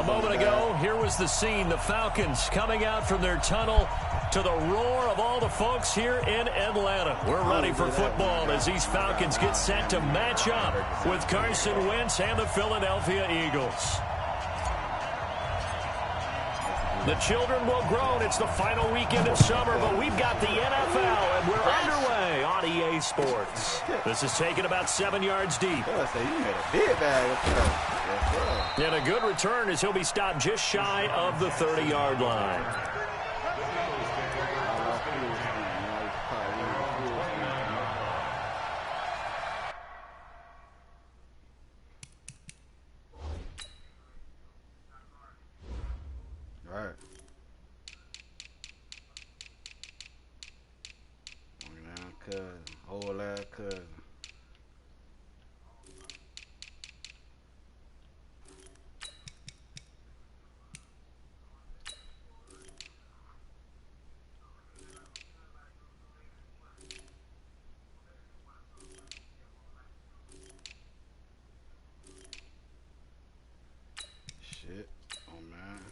moment ago, here was the scene. The Falcons coming out from their tunnel to the roar of all the folks here in Atlanta. We're ready for football as these Falcons get set to match up with Carson Wentz and the Philadelphia Eagles. The children will groan. It's the final weekend of summer, but we've got the NFL, and we're underway on EA Sports. This is taken about 7 yards deep. And a good return as he'll be stopped just shy of the 30-yard line. Whole ass cousin. Shit. Oh man.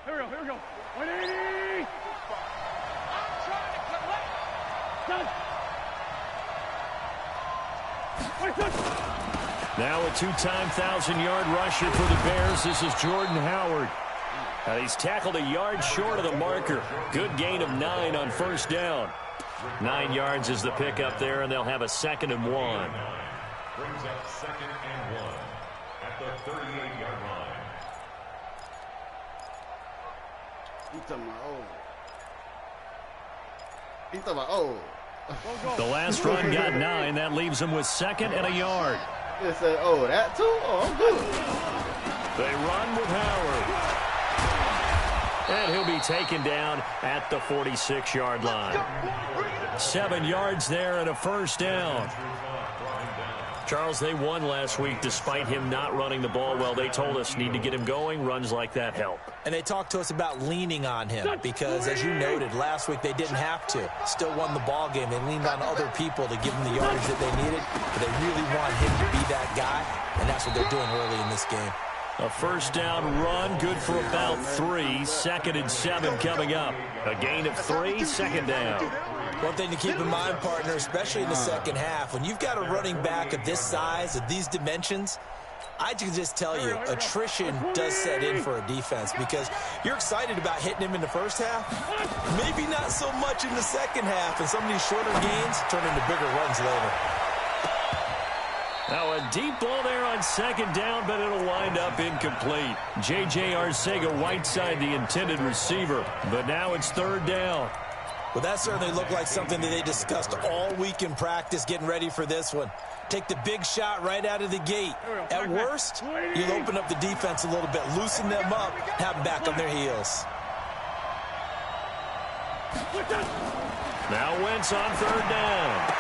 Here we go. 180! I'm trying to collect. Done. Now a two-time 1,000-yard rusher for the Bears. This is Jordan Howard. He's tackled a yard short of the marker. Good gain of 9 on first down. 9 yards is the pickup there, and they'll have a 2nd and 1. Brings up 2nd and 1 at the 38-yard line. He's talking about, oh. The last run got 9. That leaves him with 2nd and a yard. They said, oh, that too? Oh, I'm good. They run with Howard. And he'll be taken down at the 46-yard line. 7 yards there and a first down. Charles, they won last week despite him not running the ball well. They told us need to get him going. Runs like that help. And they talked to us about leaning on him because, as you noted, last week they didn't have to. Still won the ball game. They leaned on other people to give them the yardage that they needed, but they really want him to be that guy, and that's what they're doing early in this game. A first down run, good for about 3. 2nd and 7 coming up. A gain of 3, 2nd down. One thing to keep in mind, partner, especially in the second half, when you've got a running back of this size, of these dimensions, I can just tell you, attrition does set in for a defense because you're excited about hitting him in the first half, maybe not so much in the second half, and some of these shorter gains turn into bigger runs later. Now a deep ball there on 2nd down, but it'll wind up incomplete. J.J. Arcega-Whiteside, the intended receiver, but now it's 3rd down. Well, that certainly looked like something that they discussed all week in practice, getting ready for this one. Take the big shot right out of the gate. At worst, you'll open up the defense a little bit, loosen them up, have them back on their heels. Now Wentz on 3rd down.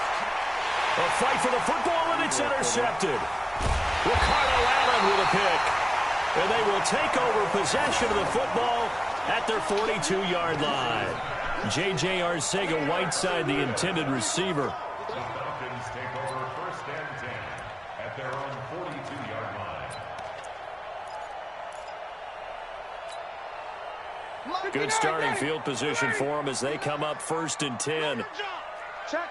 A fight for the football, and it's intercepted. Ricardo Allen with a pick. And they will take over possession of the football at their 42-yard line. J.J. Arcega-Whiteside, the intended receiver. The Falcons take over 1st and 10 at their own 42-yard line. Good starting field position for them as they come up 1st and 10. Check.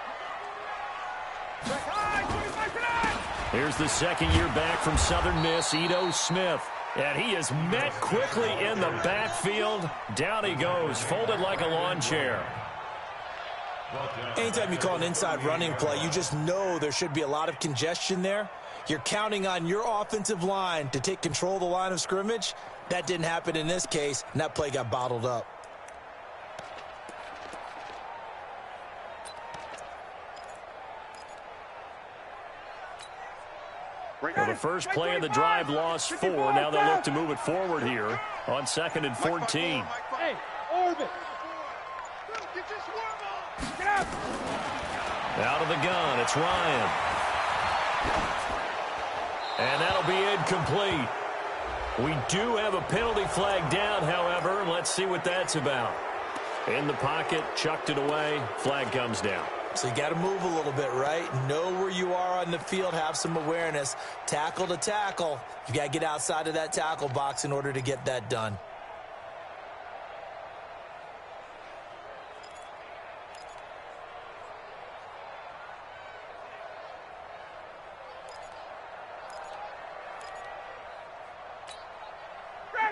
Here's the 2nd year back from Southern Miss, Ito Smith. And he is met quickly in the backfield. Down he goes, folded like a lawn chair. Anytime you call an inside running play, you just know there should be a lot of congestion there. You're counting on your offensive line to take control of the line of scrimmage. That didn't happen in this case, and that play got bottled up. Well, the first play of the drive lost 4. Now they'll look to move it forward here on 2nd and 14. Hey, orbit. Get out. Out of the gun, it's Ryan. And that'll be incomplete. We do have a penalty flag down, however. Let's see what that's about. In the pocket, chucked it away, flag comes down. So you got to move a little bit, right? Know where you are on the field, have some awareness. Tackle to tackle. You got to get outside of that tackle box in order to get that done.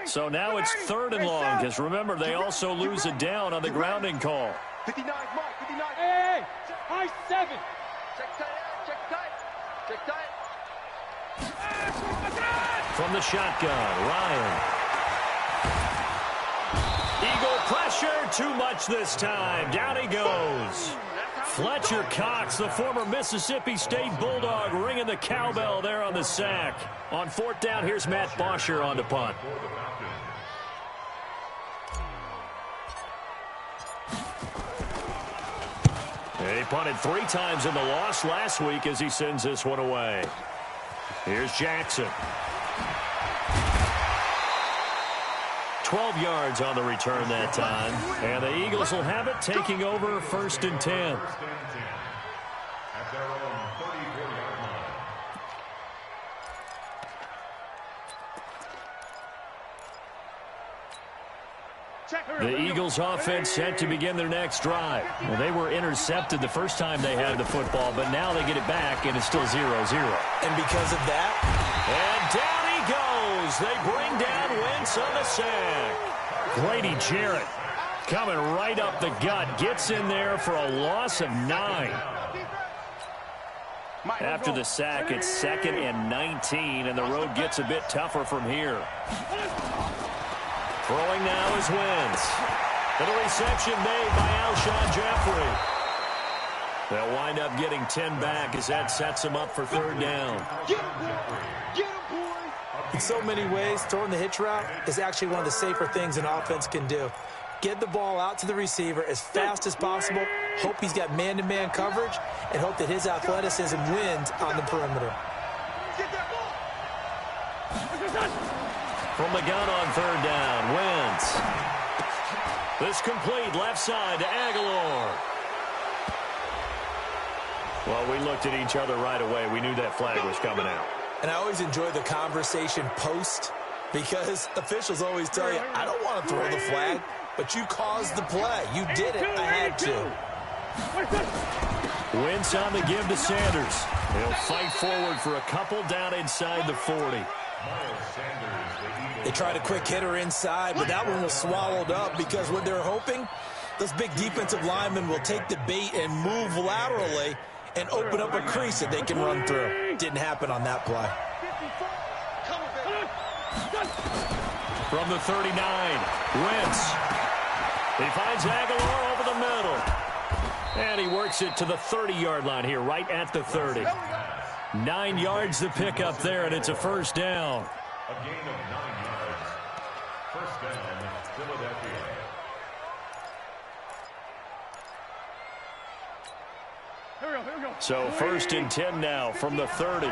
So now it's 3rd and long, because remember, they also lose a down on the grounding call. 59, Mark, 59. Hey, high 7. Check tight. From the shotgun, Ryan. Eagle pressure, too much this time. Down he goes. Fletcher Cox, the former Mississippi State Bulldog, ringing the cowbell there on the sack. On 4th down, here's Matt Bosher on the punt. He punted 3 times in the loss last week as he sends this one away. Here's Jackson. 12 yards on the return that time. And the Eagles will have it, taking over 1st and 10. At their own 34-yard line. The Eagles offense set to begin their next drive. Well, they were intercepted the first time they had the football, but now they get it back, and it's still 0-0. And because of that, and down he goes. They bring down Wentz on the sack. Grady Jarrett coming right up the gut. Gets in there for a loss of 9. After the sack, it's 2nd and 19, and the road gets a bit tougher from here. Throwing now is Wentz. And a reception made by Alshon Jeffrey. They'll wind up getting 10 back as that sets them up for 3rd down. in so many ways, throwing the hitch route is actually one of the safer things an offense can do. Get the ball out to the receiver as fast as possible, hope he's got man-to-man coverage, and hope that his athleticism wins on the perimeter. From the gun on 3rd down, Wentz. This complete left side to Aguilar. Well, we looked at each other right away. We knew that flag was coming out. And I always enjoy the conversation post because officials always tell you, I don't want to throw the flag, but you caused the play. You did it. I had to. Wentz on the give to Sanders. He'll fight forward for a couple down inside the 40. They tried a quick hitter inside, but that one was swallowed up because what they're hoping, those big defensive linemen will take the bait and move laterally and open up a crease that they can run through. Didn't happen on that play. From the 39, Wentz. He finds Aguilar over the middle. And he works it to the 30-yard line here, right at the 30. 9 yards to pick up there, and it's a first down. A gain of 9 yards. First down, Philadelphia. So 1st and 10 now from the 30.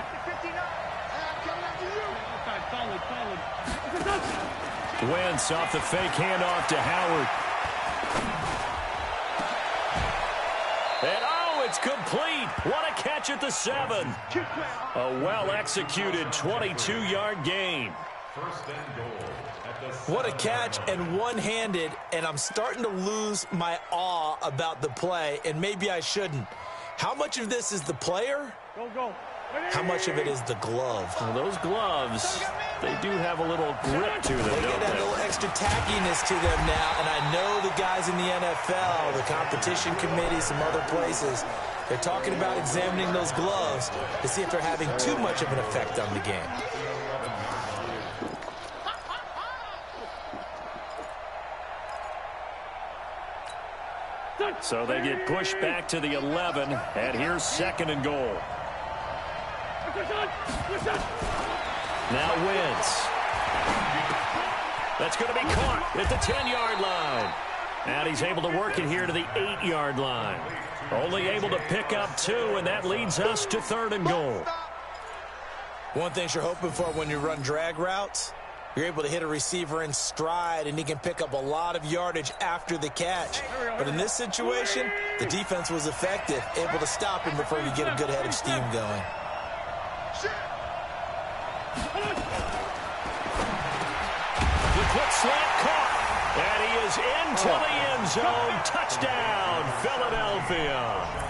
Wentz off the fake handoff to Howard. And oh, it's complete. What a catch at the 7. A well-executed 22-yard gain. First and goal at the What a catch and one-handed, and I'm starting to lose my awe about the play, and maybe I shouldn't. How much of this is the player? How much of it is the glove? Well, those gloves, they do have a little grip to them, They don't get that they? little extra tackiness to them now, and I know the guys in the NFL, the competition committee, some other places, they're talking about examining those gloves to see if they're having too much of an effect on the game. So they get pushed back to the 11, and here's 2nd and goal. Now Wentz. That's going to be caught at the 10-yard line. And he's able to work it here to the 8-yard line. Only able to pick up 2, and that leads us to 3rd and goal. One thing you're hoping for when you run drag routes, You're able to hit a receiver in stride, and he can pick up a lot of yardage after the catch. But in this situation, the defense was effective, able to stop him before he could get a good head of steam going. The quick slant caught, and he is into the end zone. Touchdown, Philadelphia.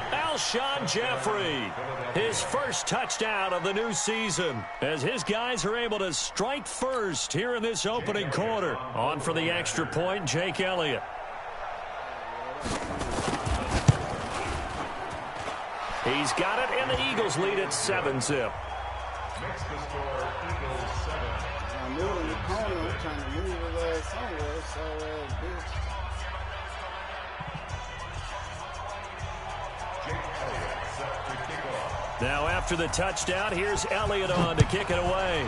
Alshon Jeffrey, his first touchdown of the new season, as his guys are able to strike first here in this opening quarter. On for the extra point, Jake Elliott. He's got it, and the Eagles lead at 7-zip. Makes the score Eagles 7. I knew in the corner, I'm trying to move his ass somewhere, so bitch. Now after the touchdown, here's Elliott on to kick it away.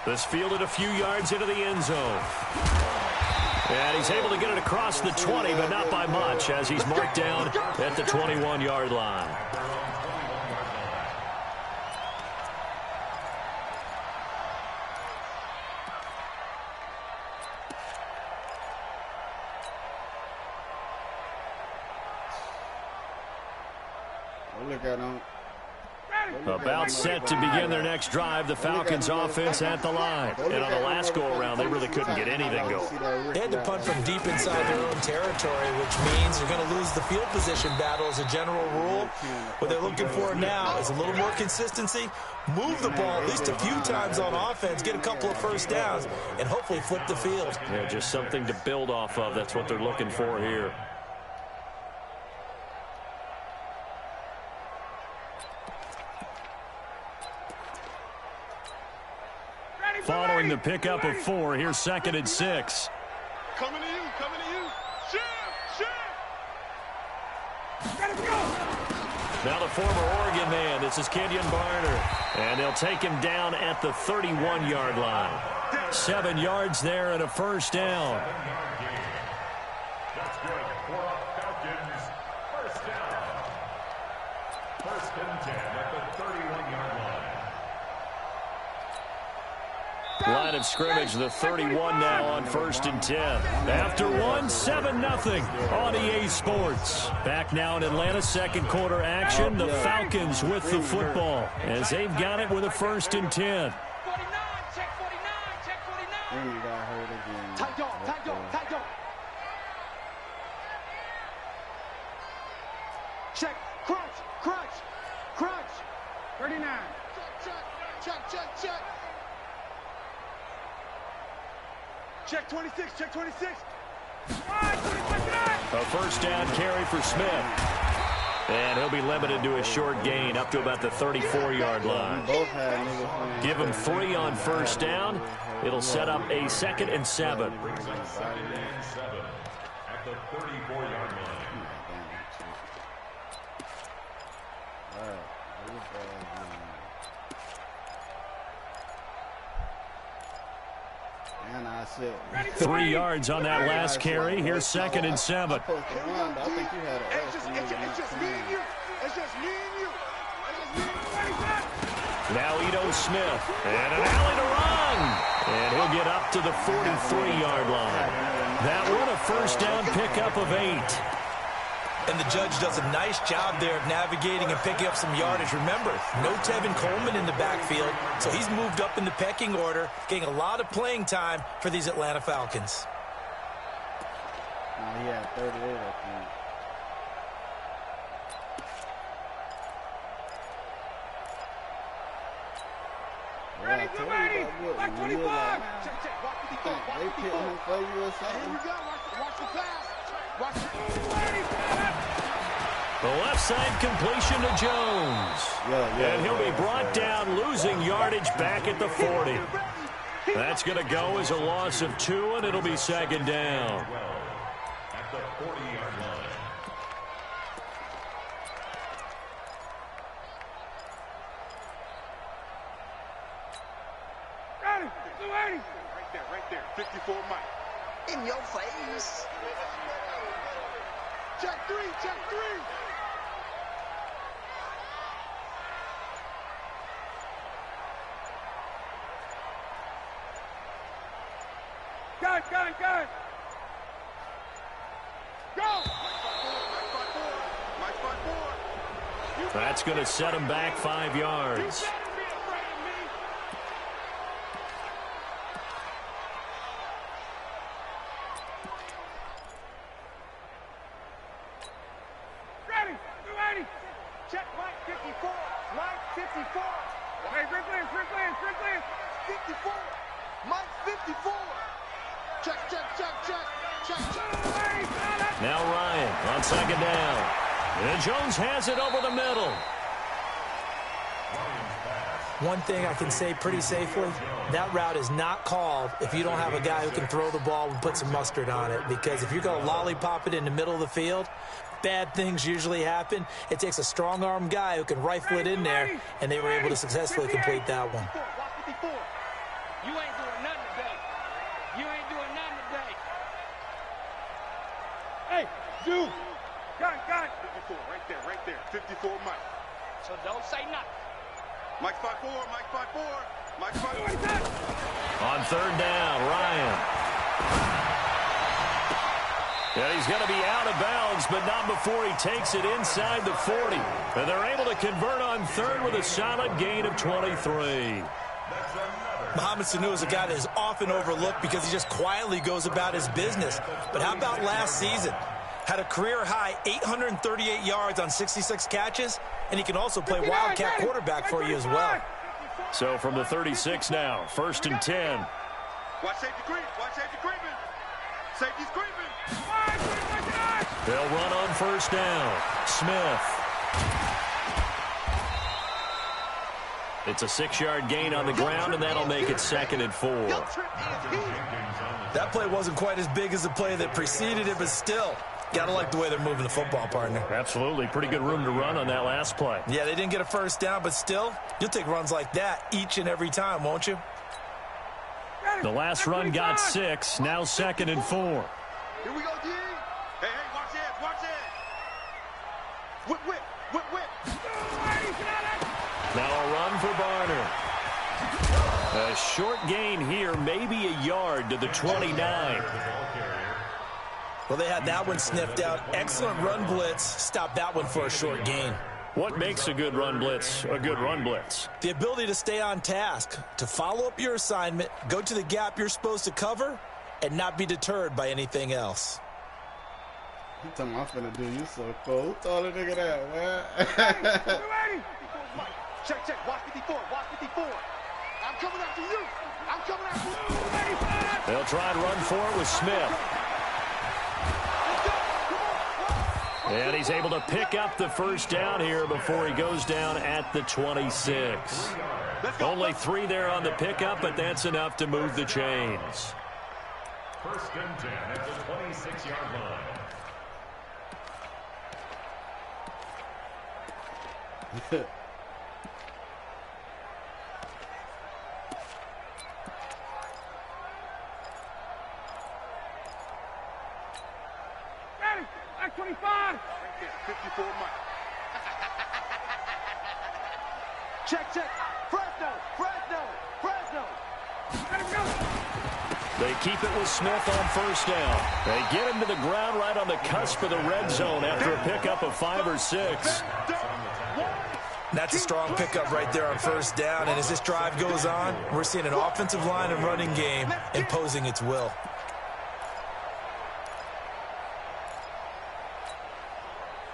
This fielded a few yards into the end zone. And he's able to get it across the 20, but not by much, as he's marked down at the 21-yard line. Look at him. About set to begin their next drive, the Falcons offense at the line. And on the last go-around, they really couldn't get anything going. They had to punt from deep inside their own territory, which means they're going to lose the field position battle as a general rule. What they're looking for now is a little more consistency, move the ball at least a few times on offense, get a couple of first downs, and hopefully flip the field. Yeah, just something to build off of. That's what they're looking for here. Following the pickup of 4, here's 2nd and 6. Coming to you, coming to you. Ship. Let it go. Now the former Oregon man, this is Kenyon Barner. And they'll take him down at the 31-yard line. 7 yards there and a first down. That's good for Falcons. First down. 1st and 10 at the 31-yard line. Line of scrimmage, the 31 now on 1st and 10. After one, 7-0 on EA Sports. Back now in Atlanta, second quarter action. The Falcons with the football as they've got it with a 1st and 10. 49, check 49, check 49. And he got hurt again. Tight dog. Check, crunch. 39. Check. Check 26, check 26. A first down carry for Smith. And he'll be limited to a short gain up to about the 34-yard line. Give him 3 on first down. It'll set up a 2nd and 7. At the 34-yard line. And I said 3 yards on that last carry. Here's 2nd and 7. I think you had an It's just me and you. Now Ito Smith. And an alley to run. And he'll get up to the 43-yard line. That one a first down pickup of 8. And the judge does a nice job there of navigating and picking up some yardage. Remember, no Tevin Coleman in the backfield, so he's moved up in the pecking order, getting a lot of playing time for these Atlanta Falcons. he had 38, I think. Ready. Like 25. Check. Watch they picked him for you or something. Here we go. Watch the pass. The left side completion to Jones. And he'll be brought down, losing yardage back at the 40. That's going to go as a loss of 2, and it'll be 2nd down. At the 40-yard line. Right there. 54 Mike. In your face. Check 3. Gun. Go! That's going to set him back 5 yards. Ready. Check Mike 54. Mike 54. Hey, Strickland. 54. Mike 54. Check. Now Ryan on second down. And Jones has it over the middle. One thing I can say pretty safely, that route is not called if you don't have a guy who can throw the ball and put some mustard on it. Because if you're going to lollipop it in the middle of the field, bad things usually happen. It takes a strong-arm guy who can rifle it in there, and they were able to successfully complete that one. You ain't doing nothing today. Hey, Duke. Gun. 54, right there. 54, Mike. So don't say nothing. Mike 54. On third down, Ryan. Yeah, he's going to be out of bounds, but not before he takes it inside the 40. And they're able to convert on third with a solid gain of 23. Mohamed Sanu is a guy that is often overlooked because he just quietly goes about his business. But how about last season? Had a career-high 838 yards on 66 catches, and he can also play wildcat quarterback for you as well. So from the 36 now, 1st and 10. Watch safety creeping. Safety's creeping. They'll run on first down. Smith. It's a 6-yard gain on the ground, and that'll make it 2nd and 4. That play wasn't quite as big as the play that preceded it, but still, gotta like the way they're moving the football, partner. Absolutely. Pretty good room to run on that last play. Yeah, they didn't get a first down, but still, you'll take runs like that each and every time, won't you? The last run got 6. Now 2nd and 4. Here we go, D. Hey, watch it. Whip. Now a run for Barner. A short gain here, maybe a yard to the 29. Well, they had that one sniffed out. Excellent run blitz. Stop that one for a short gain. What makes a good run blitz a good run blitz? The ability to stay on task, to follow up your assignment, go to the gap you're supposed to cover, and not be deterred by anything else. He told me I'm finna do you so cool. Who told a nigga that, man? Ready. Check. Watch 54. I'm coming after you. They'll try and run for it with Smith. And he's able to pick up the first down here before he goes down at the 26. Only 3 there on the pickup, but that's enough to move the chains. 1st and 10 at the 26-yard line. Ready. 25. 54, Mike. Check. Fresno. Let him go. They keep it with Smith on first down. They get him to the ground right on the cusp of the red zone after a pickup of 5 or 6. That's a strong pickup right there on first down, and as this drive goes on, we're seeing an offensive line and running game imposing its will.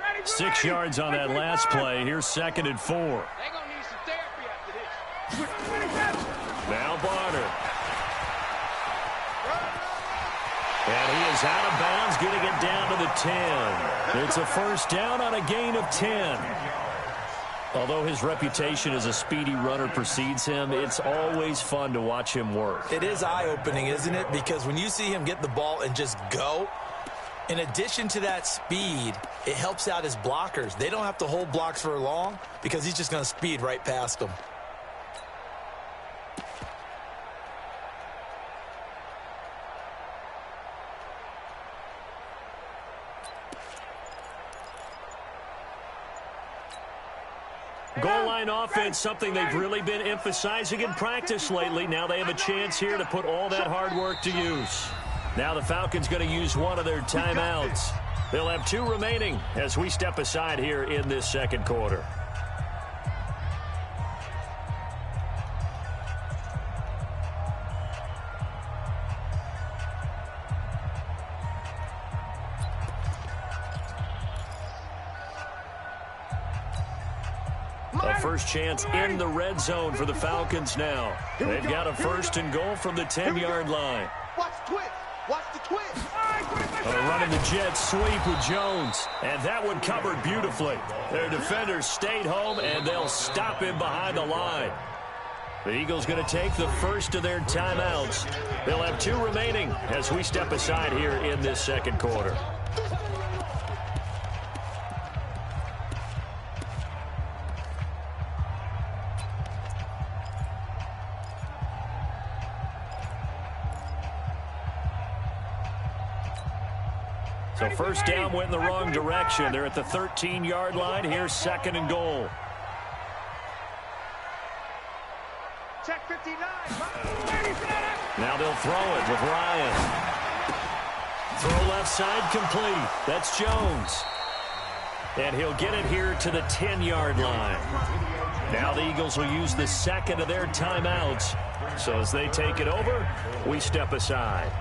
Ready. 6 yards on that last play. Here's 2nd and 4. They're going to need some therapy after this. Now Barner. And he is out of bounds, getting it down to the 10. It's a first down on a gain of 10. Although his reputation as a speedy runner precedes him, it's always fun to watch him work. It is eye-opening, isn't it? Because when you see him get the ball and just go, in addition to that speed, it helps out his blockers. They don't have to hold blocks for long because he's just going to speed right past them. Goal line offense, something they've really been emphasizing in practice lately. Now they have a chance here to put all that hard work to use. Now the Falcons going to use one of their timeouts. They'll have 2 remaining as we step aside here in this second quarter. A first chance in the red zone for the Falcons now. They've got a first and goal from the 10-yard line. Watch the twist. Watch the twist. Running the jet sweep with Jones. And that one covered beautifully. Their defenders stayed home, and they'll stop him behind the line. The Eagles going to take the first of their timeouts. They'll have 2 remaining as we step aside here in this second quarter. So first down went in the wrong direction. They're at the 13-yard line. Here's second and goal. Check 59. Now they'll throw it with Ryan. Throw left side complete. That's Jones. And he'll get it here to the 10-yard line. Now the Eagles will use the second of their timeouts. So as they take it over, we step aside.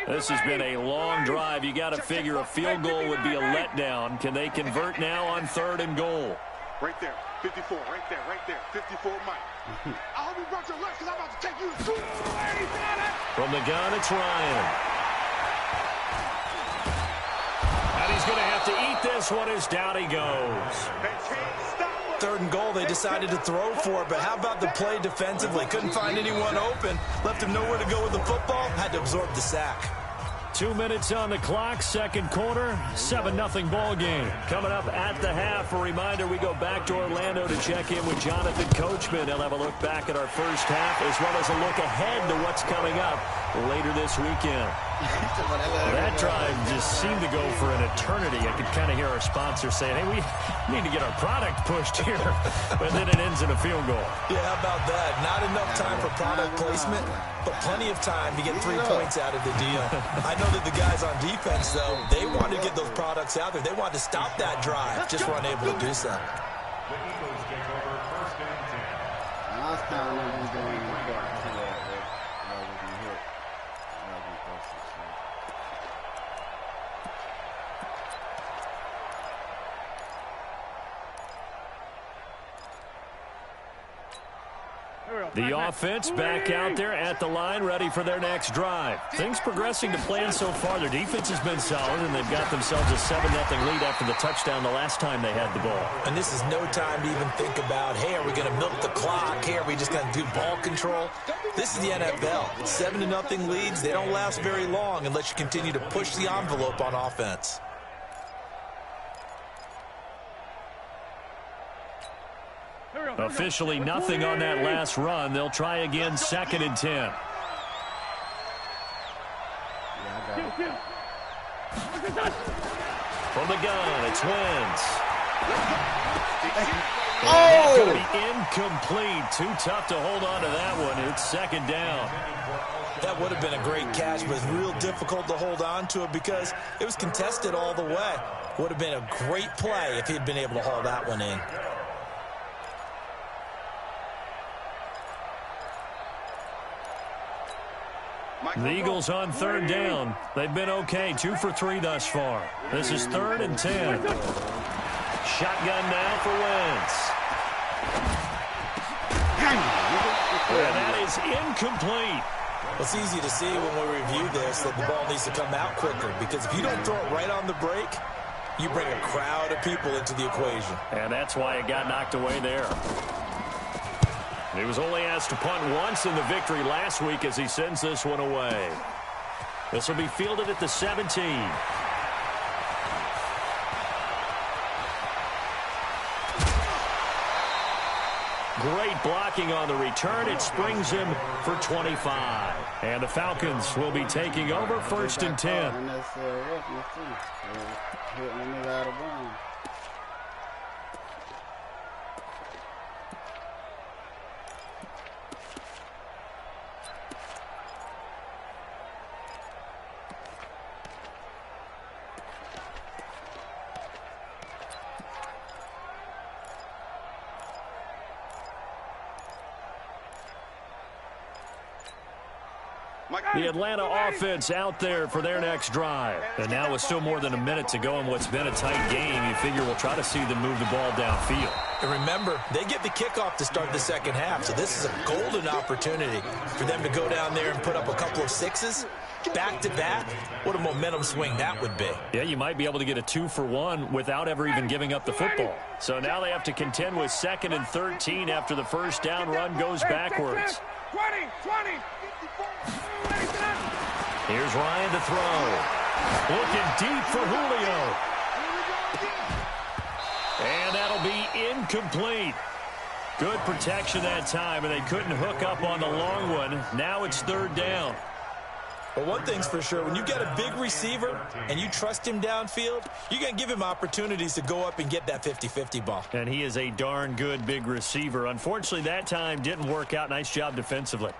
This has been a long drive. You got to figure a field goal would be a letdown. Can they convert now on third and goal? Right there. 54. Right there. Right there. 54 Mike. I hope you brought your lunch because I'm about to take you to school. From the gun, it's Ryan. And he's going to have to eat this one as down he goes. Third and goal, they decided to throw for it, but how about the play defensively? Couldn't find anyone open, left him nowhere to go with the football, had to absorb the sack. 2 minutes on the clock, second quarter, 7-0 ball game. Coming up at the half, a reminder, we go back to Orlando to check in with Jonathan Coachman. He'll have a look back at our first half, as well as a look ahead to what's coming up later this weekend. That drive just seemed to go for an eternity. I could kind of hear our sponsor saying, hey, we need to get our product pushed here. But then it ends in a field goal. Yeah, how about that? Not enough time for product placement, but plenty of time to get 3 points out of the deal. I know that the guys on defense, though, they wanted to get those products out there. They wanted to stop that drive, just were unable to do so. The Eagles take over first and 10. I was kind of looking doing The offense back out there at the line, ready for their next drive. Things progressing to plan so far. Their defense has been solid, and they've got themselves a 7-0 lead after the touchdown the last time they had the ball. And this is no time to even think about, hey, are we going to milk the clock? Hey, are we just going to do ball control? This is the NFL. 7-0 leads, they don't last very long unless you continue to push the envelope on offense. Officially nothing on that last run. They'll try again, second and 10. From the gun, it's Wentz. Oh! Going to be incomplete. Too tough to hold on to that one. It's second down. That would have been a great catch, but it's real difficult to hold on to it because it was contested all the way. Would have been a great play if he'd been able to haul that one in. The Eagles on third down. They've been okay, 2 for 3 thus far. This is third and 10. Shotgun now for Wentz. And that is incomplete. It's easy to see when we review this that the ball needs to come out quicker because if you don't throw it right on the break, you bring a crowd of people into the equation. And that's why it got knocked away there. He was only asked to punt once in the victory last week as he sends this one away. This will be fielded at the 17. great blocking on the return. It springs him for 25. And the Falcons will be taking over 1st and 10. And that's roughness, too. Hitting the nigga out of bounds. The Atlanta offense out there for their next drive. And now with still more than a minute to go in what's been a tight game, you figure we'll try to see them move the ball downfield. And remember, they get the kickoff to start the second half, so this is a golden opportunity for them to go down there and put up a couple of sixes back-to-back. What a momentum swing that would be. Yeah, you might be able to get a 2-for-1 without ever even giving up the football. So now they have to contend with 2nd and 13 after the first down run goes backwards. 20. Here's Ryan to throw. Looking deep for Julio. And that'll be incomplete. Good protection that time, and they couldn't hook up on the long one. Now it's 3rd down. But one thing's for sure, when you get a big receiver and you trust him downfield, you're going to give him opportunities to go up and get that 50-50 ball. And he is a darn good big receiver. Unfortunately, that time didn't work out. Nice job defensively.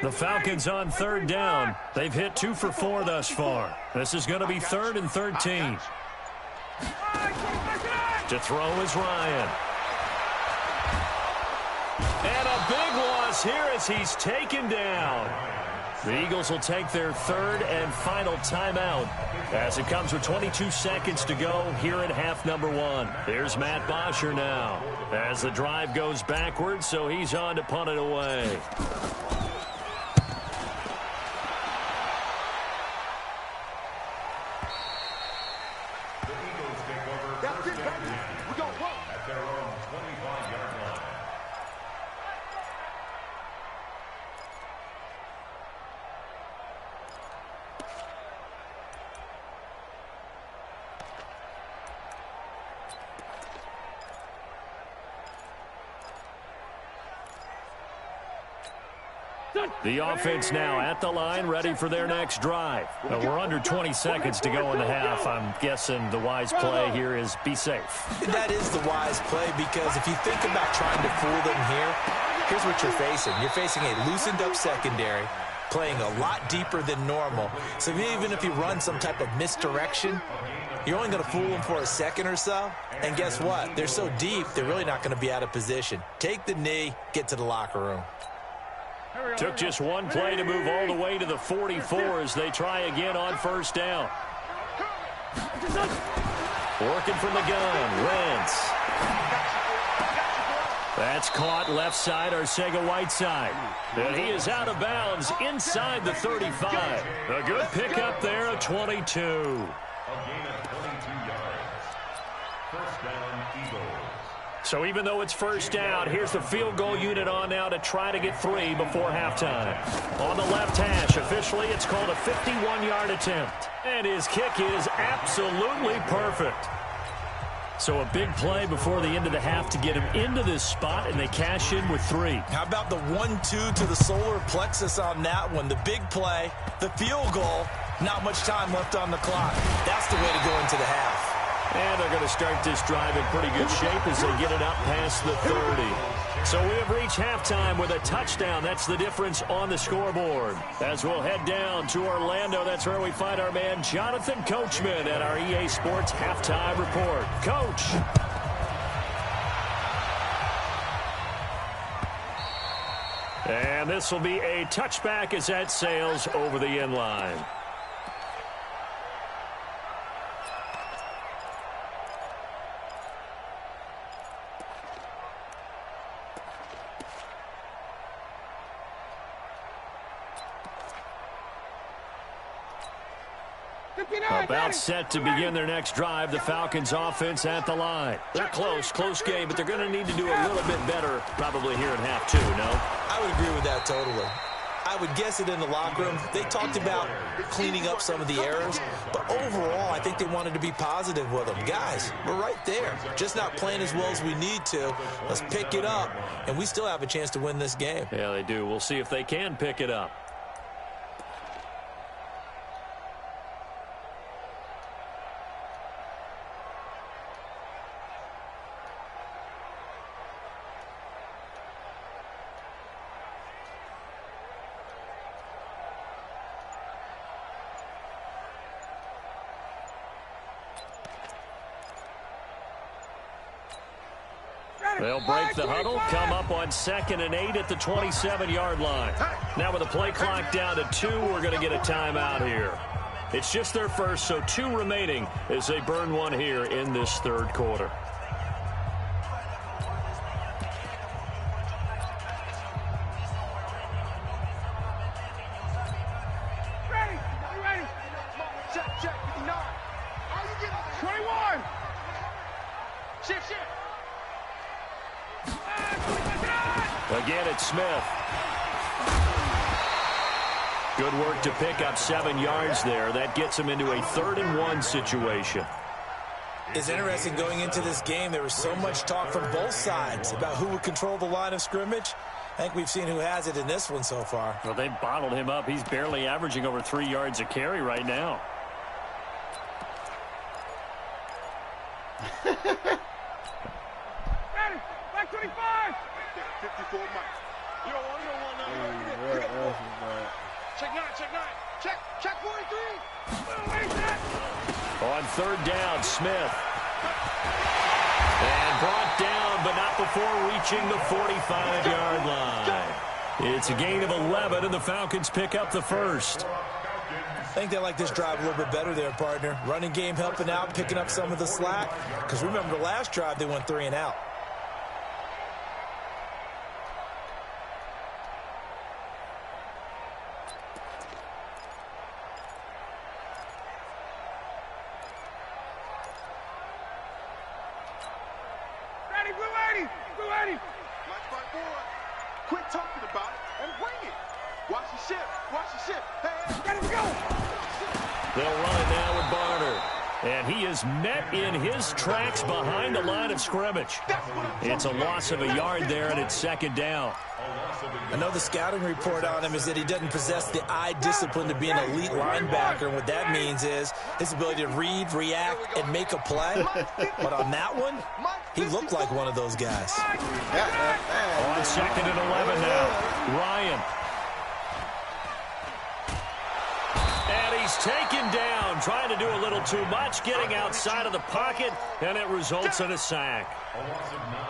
The Falcons on 3rd down. They've hit 2 for 4 thus far. This is going to be 3rd and 13. To throw is Ryan. And a big loss here as he's taken down. The Eagles will take their 3rd and final timeout as it comes with 22 seconds to go here in half number 1. Here's Matt Bosher now as the drive goes backwards, so he's on to punt it away. The offense now at the line, ready for their next drive. We're under 20 seconds to go in the half. I'm guessing the wise play here is be safe. That is the wise play, because if you think about trying to fool them here, here's what you're facing. You're facing a loosened up secondary, playing a lot deeper than normal. So even if you run some type of misdirection, you're only going to fool them for a second or so. And guess what? They're so deep, they're really not going to be out of position. Take the knee, get to the locker room. Took just one play to move all the way to the 44 as they try again on 1st down. Working from the gun, Wentz. That's caught left side, Arcega-Whiteside. And he is out of bounds inside the 35. A good pickup there of 22. A gain of 22 yards. 1st down, Eagles. So even though it's 1st down, here's the field goal unit on now to try to get 3 before halftime. On the left hash, officially it's called a 51-yard attempt. And his kick is absolutely perfect. So a big play before the end of the half to get him into this spot, and they cash in with 3. How about the 1-2 to the solar plexus on that one? The big play, the field goal, not much time left on the clock. That's the way to go into the half. And they're going to start this drive in pretty good shape as they get it up past the 30. So we have reached halftime with a touchdown. That's the difference on the scoreboard. As we'll head down to Orlando, that's where we find our man Jonathan Coachman at our EA Sports Halftime Report. Coach. And this will be a touchback as that sails over the end line. About set to begin their next drive. The Falcons offense at the line. They're close game, but they're going to need to do a little bit better probably here in half 2, no? I would agree with that totally. I would guess it in the locker room. They talked about cleaning up some of the errors, but overall, I think they wanted to be positive with them. Guys, we're right there. Just not playing as well as we need to. Let's pick it up, and we still have a chance to win this game. Yeah, they do. We'll see if they can pick it up. They'll break the huddle, come up on 2nd and 8 at the 27-yard line. Now with the play clock down to 2, we're going to get a timeout here. It's just their first, so 2 remaining as they burn one here in this third quarter. Ready? You ready? Check, 59. Are you getting 21? Shift. Again, it's Smith. Good work to pick up 7 yards there. That gets him into a 3rd and 1 situation. It's interesting going into this game. There was so much talk from both sides about who would control the line of scrimmage. I think we've seen who has it in this one so far. Well, they bottled him up. He's barely averaging over 3 yards a carry right now. Ready? Back 25. 54 Mike. You don't want nothing. Check 9. Check 43. On 3rd down, Smith. And brought down, but not before reaching the 45-yard line. It's a gain of 11, and the Falcons pick up the first. I think they like this drive a little bit better there, partner. Running game helping out, picking up some of the slack. Because remember, the last drive, they went 3 and out. Quit talking about it and bring it. Watch the ship. Hey, Ready to go. They'll run it now with Barner. And he is met in his tracks behind the line of scrimmage. It's a loss of a yard there, and it's 2nd down. I know the scouting report on him is that he doesn't possess the eye discipline to be an elite linebacker. And what that means is his ability to read, react, and make a play. But on that one, he looked like one of those guys. On 2nd and 11 now, Ryan. And he's taken down, trying to do a little too much, getting outside of the pocket, and it results in a sack.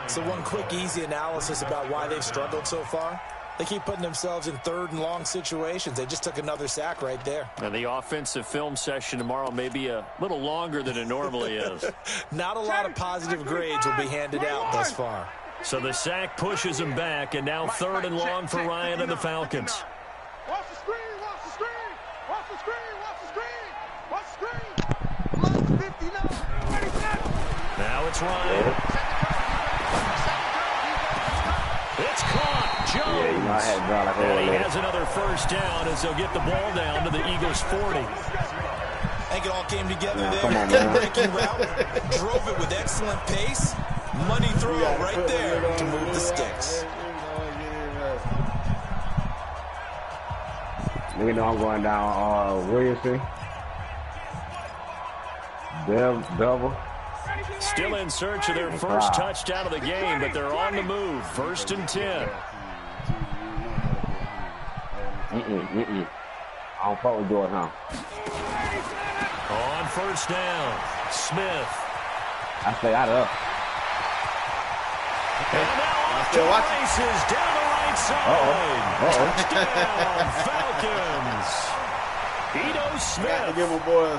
So one quick, easy analysis about why they've struggled so far. They keep putting themselves in 3rd and long situations. They just took another sack right there. And the offensive film session tomorrow may be a little longer than it normally is. Not a lot of positive grades will be handed out thus far. So the sack pushes him back, and now 3rd and long for Ryan and the Falcons. watch the screen. Line 59. Now it's Ryan. It's caught. Jones. And he has another first down as they'll get the ball down to the Eagles' 40. I think it all came together there. Breaking route, drove it with excellent pace. Money throw right there to move the sticks. You know I'm going down Williamson. Double. Still in search of their first touchdown of the game, but they're on the move. 1st and 10. I don't fuck with George, huh? On 1st down, Smith. I stay out of. And now off to the races down the right side. Touchdown, Falcons. Ito Smith,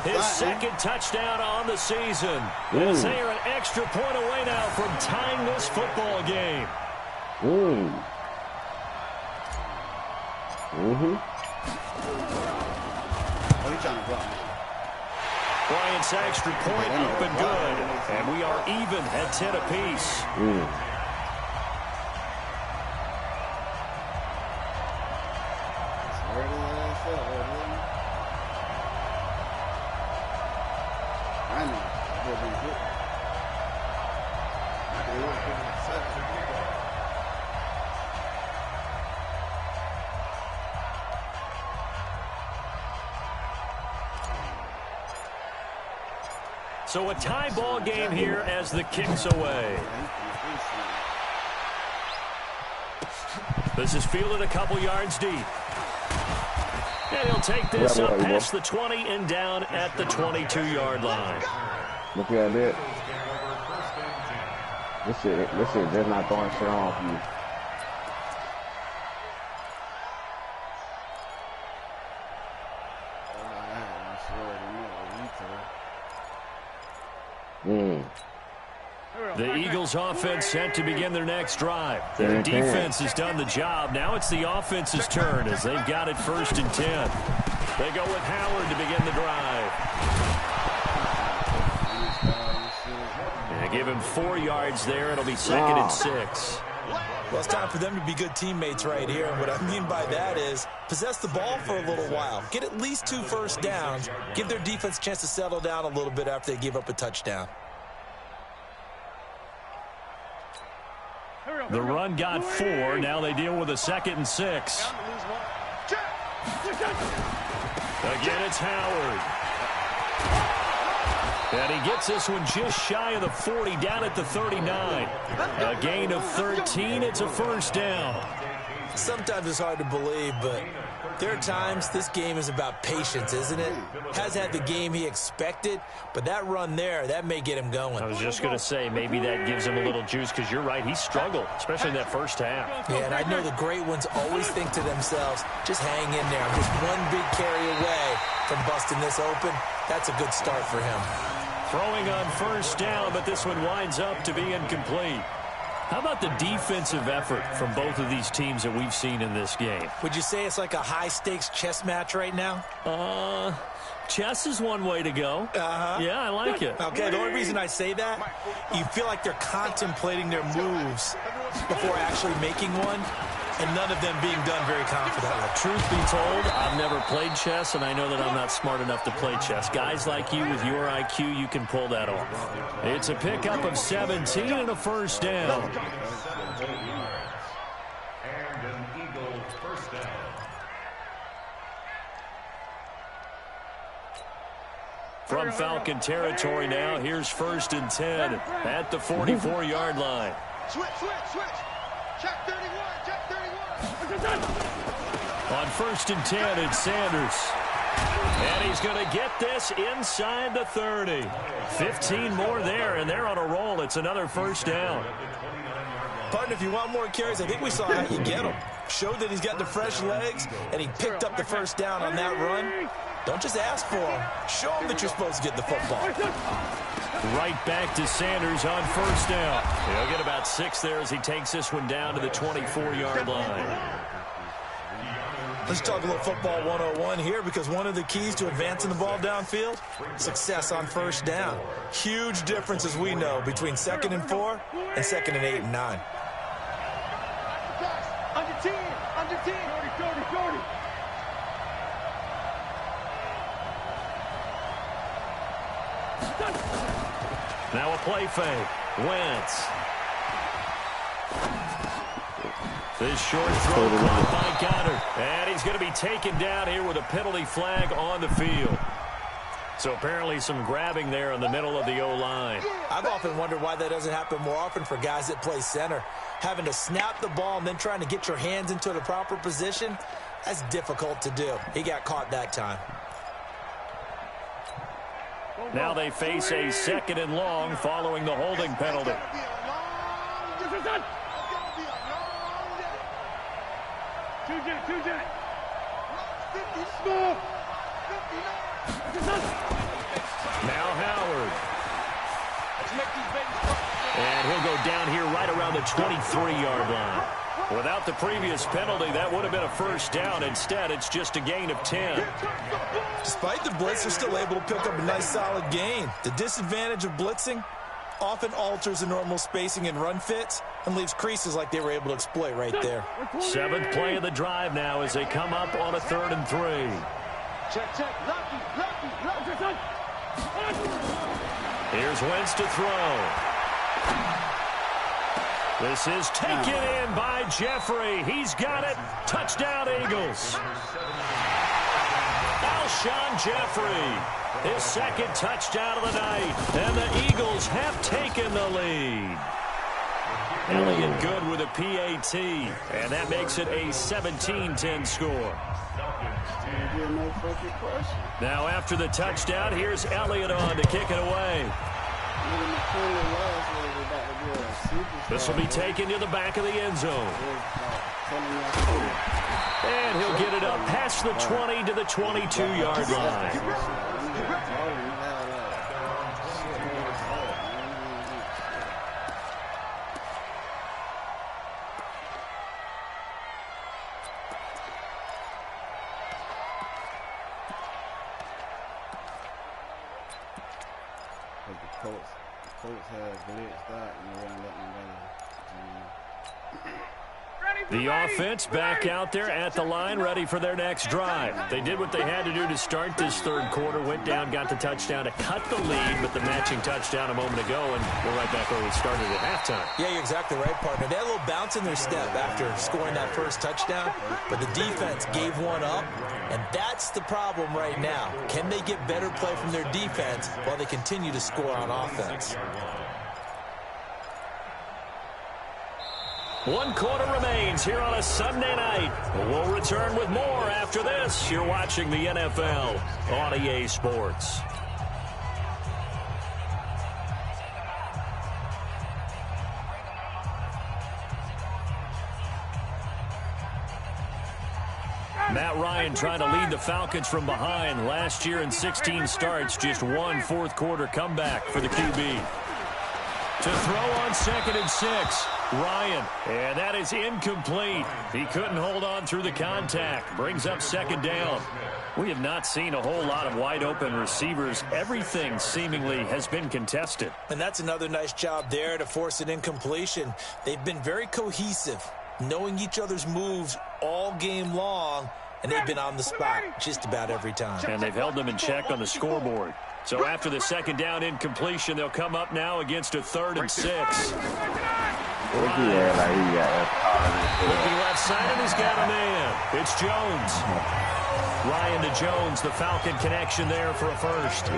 his 2nd touchdown on the season. As they are an extra point away now from tying this football game. Bryant's extra point up and good. And we are even at 10 apiece. have been good. They would have given it 7. So a tie ball game here as the kick's away. This is fielded a couple yards deep. And he'll take this up past the 20 and down at the 22-yard line. Look at that. This shit just not throwing shit on for you. The Eagles offense set to begin their next drive. Their defense has done the job. Now it's the offense's turn as they've got it 1st and 10. They go with Howard to begin the drive. And give him 4 yards there. It'll be 2nd and 6. Well, it's time for them to be good teammates right here. And what I mean by that is possess the ball for a little while. Get at least 2 first downs. Give their defense a chance to settle down a little bit after they give up a touchdown. The run got 4. Now they deal with a 2nd and 6. Again, it's Howard. And he gets this one just shy of the 40, down at the 39. A gain of 13. It's a 1st down. Sometimes it's hard to believe, but there are times this game is about patience, isn't it? Has had the game he expected, but that run there, that may get him going. I was just going to say, maybe that gives him a little juice, because you're right, he struggled, especially in that first half. Yeah, and I know the great ones always think to themselves, just hang in there. I'm just one big carry away from busting this open. That's a good start for him. Throwing on 1st down, but this one winds up to be incomplete. How about the defensive effort from both of these teams that we've seen in this game? Would you say it's like a high-stakes chess match right now? Chess is one way to go. Yeah, I like it. Okay, the only reason I say that, you feel like they're contemplating their moves before actually making one, and none of them being done very confidently. Truth be told, I've never played chess, and I know that I'm not smart enough to play chess. Guys like you with your IQ, you can pull that off. It's a pickup of 17 and a 1st down. And an Eagles 1st down. From Falcon territory now, here's 1st and 10 at the 44-yard line. Switch. Check 31. On 1st and 10, it's Sanders. And he's going to get this inside the 30. 15 more there, and they're on a roll. It's another 1st down. Partner, if you want more carries, I think we saw how you get them. Showed that he's got the fresh legs, and he picked up the 1st down on that run. Don't just ask for them. Show them that you're supposed to get the football. Right back to Sanders on 1st down. He'll get about 6 there as he takes this one down to the 24-yard line. Let's talk a little football 101 here, because one of the keys to advancing the ball downfield, success on 1st down. Huge difference, as we know, between 2nd and 4 and 2nd and 8 and 9. Under 10. 30. Now a play fake. Wentz. This short throw caught by Goddard. And he's going to be taken down here with a penalty flag on the field. So apparently some grabbing there in the middle of the O-line. I've often wondered why that doesn't happen more often for guys that play center. Having to snap the ball and then trying to get your hands into the proper position, that's difficult to do. He got caught that time. Now they face a 2nd and long following the holding penalty. Now Howard. And he'll go down here right around the 23-yard line. Without the previous penalty, that would have been a 1st down. Instead, it's just a gain of 10. Despite the blitz, they're still able to pick up a nice, solid gain. The disadvantage of blitzing often alters the normal spacing and run fits and leaves creases like they were able to exploit right there. 7th play of the drive now as they come up on a 3rd and 3. Check. Lucky. Here's Wentz to throw. This is taken in by Jeffrey. He's got it. Touchdown, Eagles. Alshon Jeffrey, his second touchdown of the night. And the Eagles have taken the lead. Elliott good with a PAT. And that makes it a 17-10 score. Now after the touchdown, here's Elliott on to kick it away. This will be taken to the back of the end zone. And he'll get it up past the 20 to the 22-yard line. Colts had blitzed out and they wouldn't let me The offense back out there at the line, ready for their next drive. They did what they had to do to start this third quarter, went down, got the touchdown to cut the lead, but the matching touchdown a moment ago, and we're right back where we started at halftime. Yeah, you're exactly right, partner. They had a little bounce in their step after scoring that first touchdown, but the defense gave one up, and that's the problem right now. Can they get better play from their defense while they continue to score on offense? 1 quarter remains here on a Sunday night. We'll return with more after this. You're watching the NFL on EA Sports. Matt Ryan trying to lead the Falcons from behind. Last year in 16 starts, just one fourth quarter comeback for the QB. To throw on 2nd and 6. Ryan, and that is incomplete. He couldn't hold on through the contact. Brings up 2nd down. We have not seen a whole lot of wide-open receivers. Everything seemingly has been contested. And that's another nice job there to force an incompletion. They've been very cohesive, knowing each other's moves all game long, and they've been on the spot just about every time. And they've held them in check on the scoreboard. So after the 2nd down incompletion, they'll come up now against a 3rd and 6. Looking left side, and he's got a man. It's Jones. Ryan to Jones, the Falcon connection there for a first.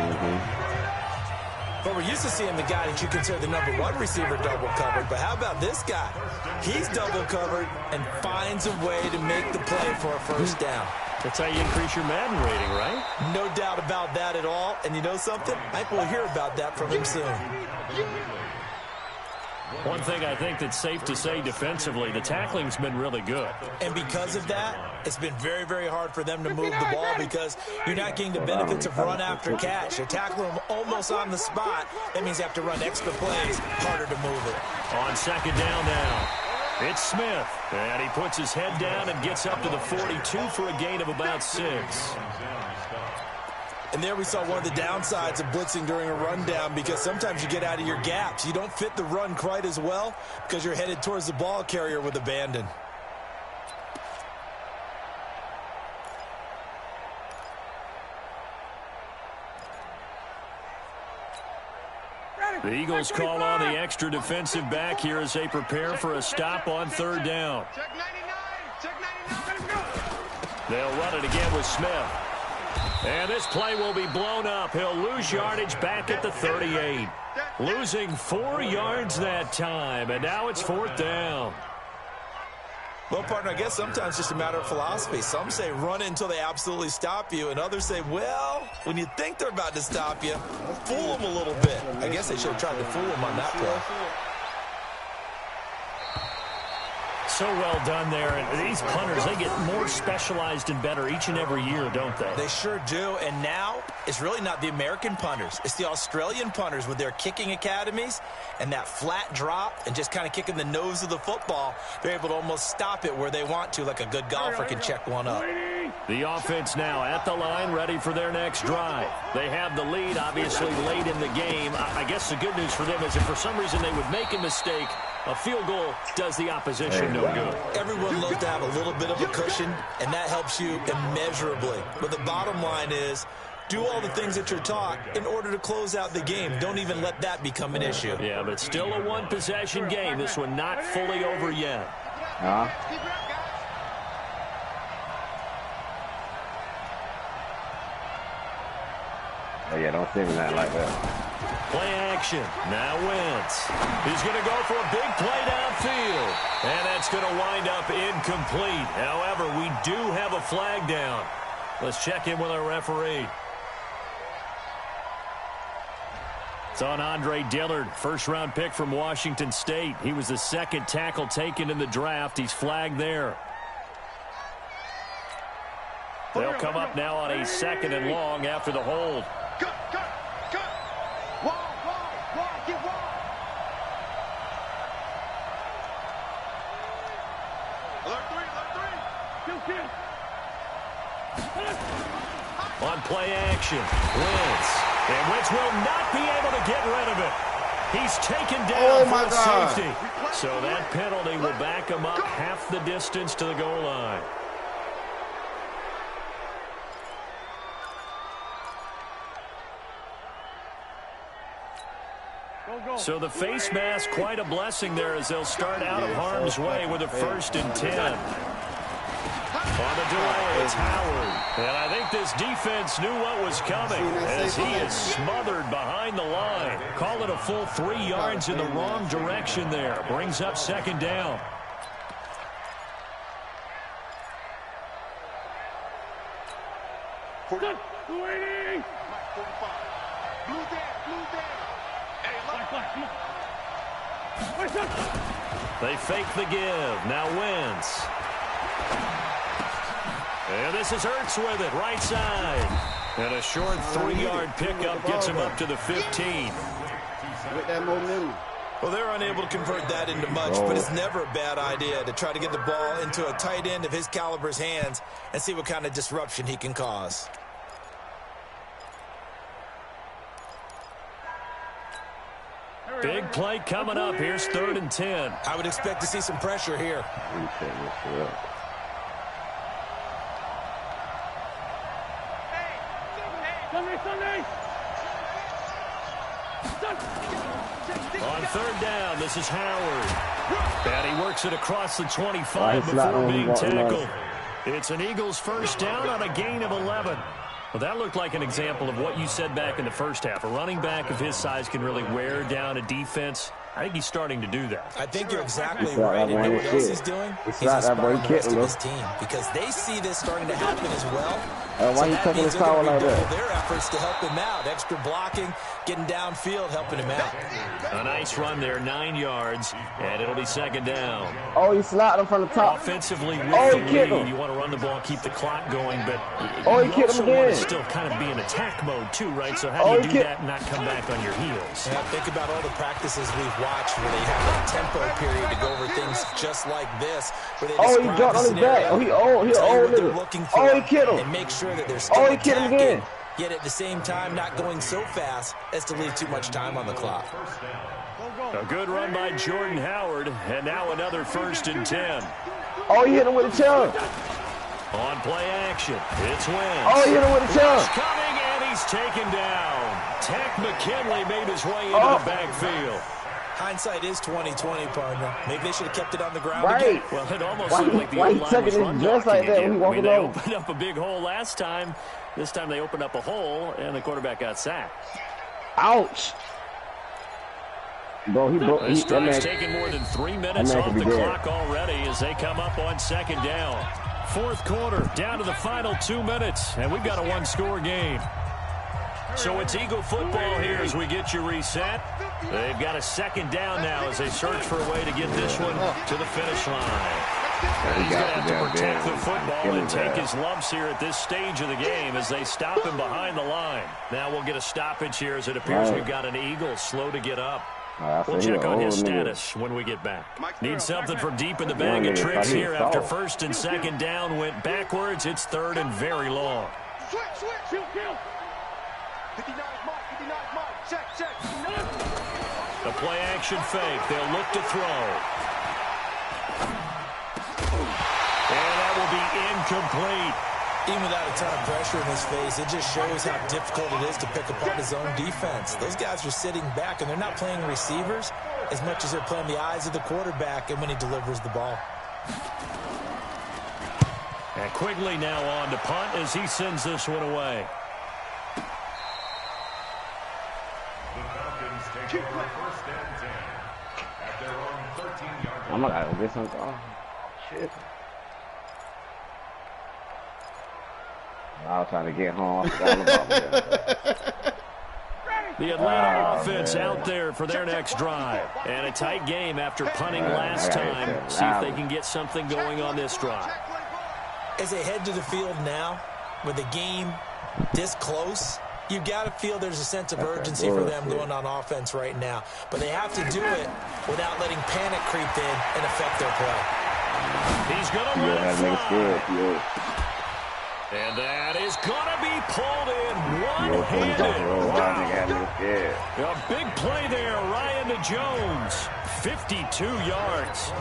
But we're used to seeing the guy that you consider the #1 receiver double covered. But how about this guy? He's double covered and finds a way to make the play for a first down. That's how you increase your Madden rating, right? No doubt about that at all. And you know something? I think we'll hear about that from him soon. One thing I think that's safe to say defensively, the tackling's been really good. And because of that, it's been very, very hard for them to move the ball because you're not getting the benefits of run after catch. You're tackling them almost on the spot. That means you have to run extra plays, harder to move it. On 2nd down now, it's Smith. And he puts his head down and gets up to the 42 for a gain of about 6. And there we saw one of the downsides of blitzing during a rundown because sometimes you get out of your gaps. You don't fit the run quite as well because you're headed towards the ball carrier with abandon. The Eagles call on the extra defensive back here as they prepare for a stop on 3rd down. Check 99. Check 99. Let him go. They'll run it again with Smith. And this play will be blown up. He'll lose yardage back at the 38. Losing 4 yards that time, and now it's 4th down. Well, partner, I guess sometimes it's just a matter of philosophy. Some say run it until they absolutely stop you, and others say, well, when you think they're about to stop you, fool them a little bit. I guess they should have tried to fool them on that play. So well done there. And these punters, they get more specialized and better each and every year, don't they? They sure do. And now it's really not the American punters. It's the Australian punters with their kicking academies and that flat drop and just kind of kicking the nose of the football. They're able to almost stop it where they want to, like a good golfer can check one up. The offense now at the line, ready for their next drive. They have the lead, obviously, late in the game. I guess the good news for them is if for some reason they would make a mistake, a field goal does the opposition no good. Everyone loves to have a little bit of a cushion, and that helps you immeasurably. But the bottom line is, Do all the things that you're taught in order to close out the game. Don't even let that become an issue. Yeah, but still a one-possession game. This one not fully over yet. Oh, yeah, don't sing that like that. Play action. Now Wentz. He's going to go for a big play downfield. And that's going to wind up incomplete. However, we do have a flag down. Let's check in with our referee. It's on Andre Dillard, first-round pick from Washington State. He was the second tackle taken in the draft. He's flagged there. They'll come up now on a 2nd and long after the hold. On play action, Wentz. And Wentz will not be able to get rid of it. He's taken down for safety. So that penalty will back him up half the distance to the goal line. So the face mask, quite a blessing there as they'll start out of harm's way with a 1st and 10. On the delay, it's Howard. And I think this defense knew what was coming as he is smothered behind the line. Call it a full 3 yards in the wrong direction there. Brings up 2nd down. They fake the give. Now Wentz. And this is Ertz with it, right side. And a short 3-yard pickup gets him up to the 15. With that momentum. Well, they're unable to convert that into much, but it's never a bad idea to try to get the ball into a tight end of his caliber's hands and see what kind of disruption he can cause. Big play coming up. Here's 3rd and 10. I would expect to see some pressure here. On 3rd down, this is Howard. And he works it across the 25 before being tackled. It's an Eagles 1st down on a gain of 11. Well, that looked like an example of what you said back in the first half. A running back of his size can really wear down a defense. I think he's starting to do that. I think you're exactly right. And you know what else he's doing? He's inspiring the rest of his team because they see this starting to happen as well. Why you taking his power like that? Their efforts to help him out. Extra blocking, getting downfield, helping him out. A nice run there, 9 yards, and it'll be 2nd down. Oh, he slapped him from the top. Offensively, with the lead, you want to run the ball, keep the clock going, but he you kicked also him again. want to still kind of be in attack mode too, right? So how do you do that and not come back on your heels? Yeah, think about all the practices we've watched where they have a tempo period to go over things just like this. Where they he jumped on his back. He looking for he kicked him. and make sure that they're still he kicked him again. Yet at the same time not going so fast as to leave too much time on the clock. A good run by Jordan Howard, and now another 1st and 10. He hit him with a chub. On play action, it's Wentz. He hit him with a chub. Coming, and he's taken down. Tech McKinley made his way into the backfield. Hindsight is 20/20, partner. Maybe they should have kept it on the ground Right. again. Well, it almost looked like the old line was run just like that when he walked they along. opened up a big hole last time. This time they opened up a hole, and the quarterback got sacked. Ouch. Bro, This drive's taken more than 3 minutes off the clock already as they come up on 2nd down. 4th quarter, down to the final 2 minutes, and we've got a 1-score game. So it's Eagle football here as we get you reset. They've got a 2nd down now as they search for a way to get this one to the finish line. He's going to have to protect the football and take his lumps here at this stage of the game as they stop him behind the line. Now we'll get a stoppage here as it appears we've got an Eagle slow to get up. We'll check on his status when we get back. Need something from deep in the bag of tricks here after 1st and 2nd down went backwards. It's 3rd and very long. Switch. 59 Mike. Check. The play action fake. They'll look to throw. And that will be incomplete. Even without a ton of pressure in his face, it just shows how difficult it is to pick apart his own defense. Those guys are sitting back, and they're not playing receivers as much as they're playing the eyes of the quarterback and when he delivers the ball. And Quigley now on to punt as he sends this one away. The Falcons take over first and 10 at their own 13-yard line. I'm gonna go get some. Oh, shit. I was trying to get home. I forgot about that. The Atlanta offense out there for their next drive. And a tight game after punting last time. See if they can get something going on this drive. As they head to the field now, with the game this close, you've got to feel there's a sense of urgency for them going on offense right now. But they have to do it without letting panic creep in and affect their play. He's going to let it fly. And that is going to be pulled in one-handed. A big play there, Ryan to Jones. 52 yards.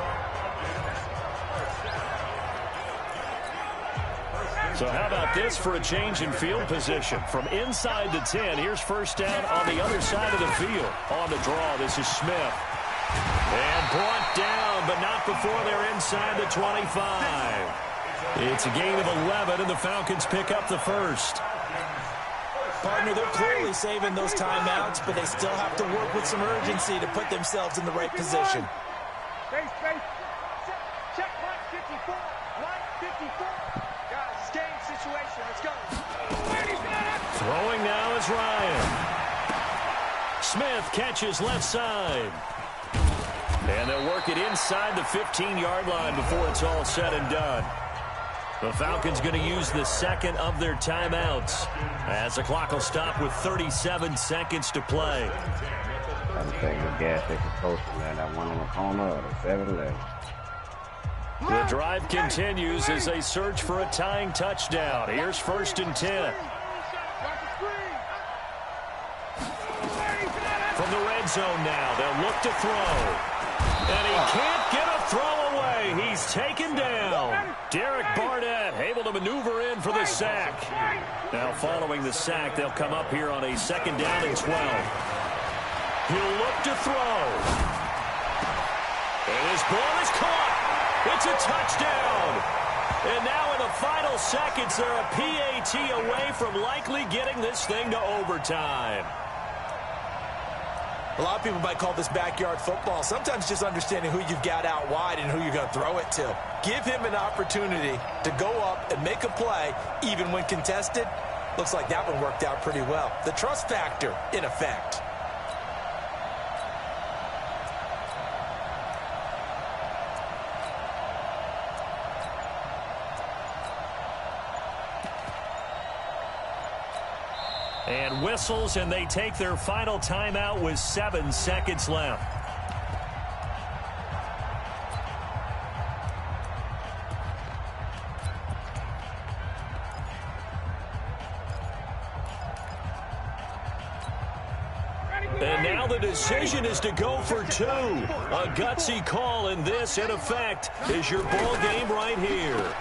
So how about this for a change in field position? From inside the 10, here's first down on the other side of the field. On the draw, this is Smith. And brought down, but not before they're inside the 25. It's a gain of 11, and the Falcons pick up the first. Partner, they're clearly saving those timeouts, but they still have to work with some urgency to put themselves in the right position. Space. Check line 54. Line 54. Guys, game situation. Let's go. Throwing now is Ryan. Smith catches left side. And they'll work it inside the 15-yard line before it's all said and done. The Falcons going to use the second of their timeouts as the clock will stop with 37 seconds to play. I'm thinking the gas station poster, man. That one on the corner of the 7-Eleven. The drive continues as they search for a tying touchdown. Here's first and 10. From the red zone now, they'll look to throw. And he can't get a throw away. He's taken down. Derek Barnett able to maneuver in for the sack. Now following the sack, they'll come up here on a second down and 12. He'll look to throw. And his ball is caught. It's a touchdown. And now in the final seconds, they're a PAT away from likely getting this thing to overtime. A lot of people might call this backyard football. Sometimes just understanding who you've got out wide and who you're going to throw it to. Give him an opportunity to go up and make a play, even when contested. Looks like that one worked out pretty well. The trust factor in effect. And whistles, and they take their final timeout with 7 seconds left. And now the decision is to go for 2. A gutsy call, and this, in effect, is your ball game right here.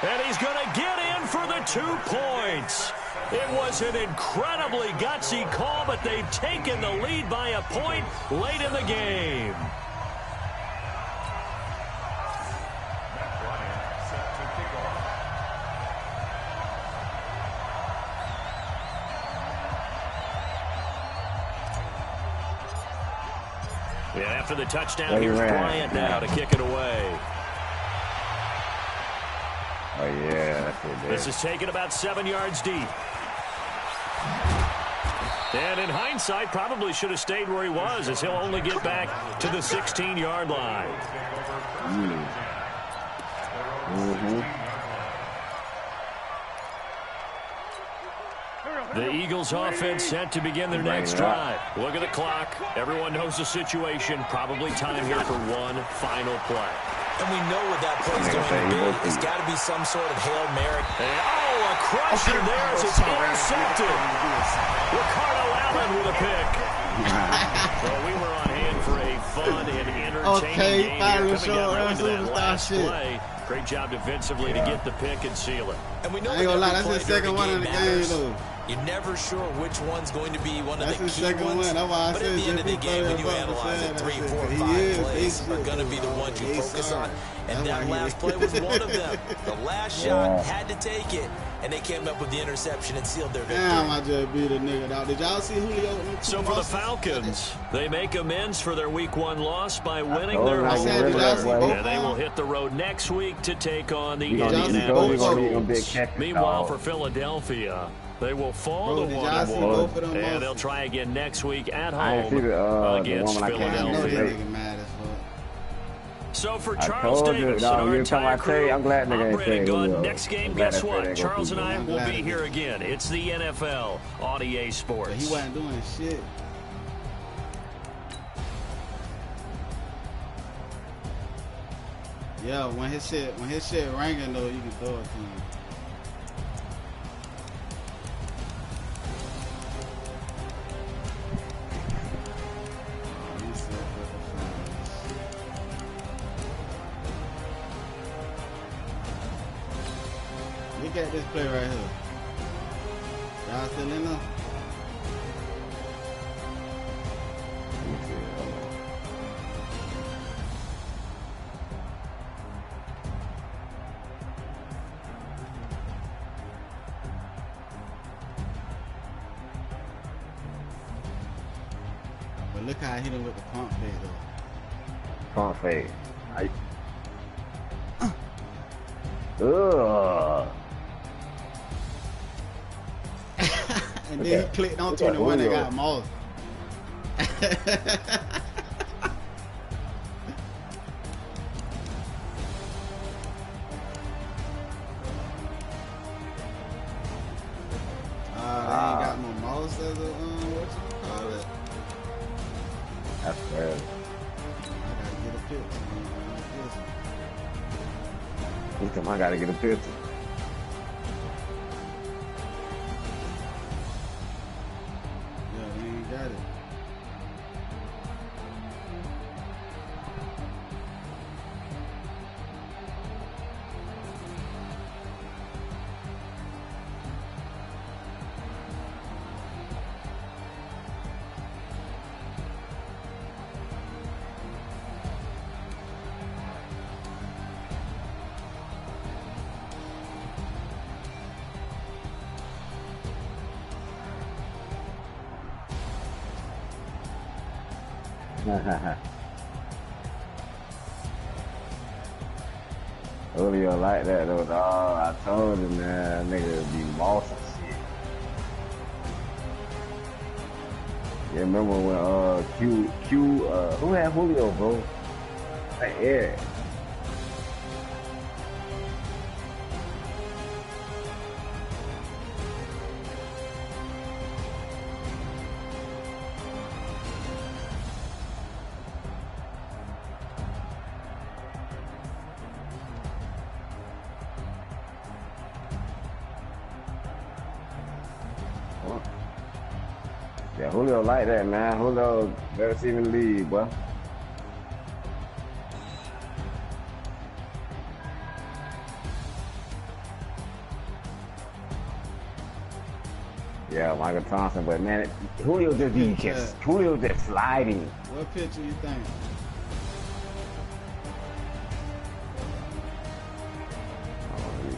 And he's going to get in for the 2 points. It was an incredibly gutsy call, but they've taken the lead by a point late in the game. And after the touchdown, here's Bryant now to kick it away. Oh, yeah, that's it. This is taken about 7 yards deep. And in hindsight, probably should have stayed where he was, as he'll only get back to the 16-yard line. The Eagles offense set to begin their next drive. Look at the clock. Everyone knows the situation. Probably time here for one final play. And we know what that play's going to be. It's got to be some sort of Hail Mary. And, oh, a crusher there as it's intercepted. Ricardo Allen with a pick. Well, we were on hand for a fun and entertaining game here. Coming down into that last play. Great job defensively to get the pick and seal it. And we know I ain't gonna lie, that's the the second one in the game, though. You're never sure which one's going to be one of That's the the key second ones. one. That's why I but said at the end of the just game, when you put analyze it, 3, 4, 5 he plays is are going to be the ones you focus on. And That's that why last play was one of them. The last shot had to take it, and they came up with the interception and sealed their victory. Damn, I just beat a nigga dog. Did y'all see Julio? So for the Falcons, they make amends for their Week 1 loss by winning told their you I home get rid of that opener. boy. And they will hit the road next week to take on the We gonna need Indianapolis to go big Colts. catches, Meanwhile, dog. for Philadelphia, they will fall Bro, to did y'all see both of them 1-1, and losses? they'll try again next week at I ain't see home the against woman I can't I know this Philadelphia. nigga mad as fuck. So for I Charles told you, Davis dog, and our you talking entire about Trey, crew, I'm glad nigga ain't Brandon say Gunn. Julio. Next game, I'm glad guess that what? Trey ain't gonna Charles keep and I him. I'm will glad be he here did. again. It's the NFL on EA Sports. But he wasn't doing shit. Yeah, when his shit ringing though, you can throw it to him. Oh, he's so fucking fast. Look at this play right here. Y'all still in there? But look how I hit him with the pump fake though. Pump fake. Ugh. And then he clicked on 21 and got mouse. They ain't got no mouse as a, what you call it? That's bad. I gotta get a picture. Look at him, I gotta get a picture. Yeah, we ain't got it. Julio like that though, dog. I told him, man, that nigga would be moss and shit. You remember when who had Julio, bro? Like Eric. Yeah, Julio like that, man. Julio better see him in the league, boy. Yeah, Michael Thompson, but man, Julio just sliding. What picture you think? Oh, let me see.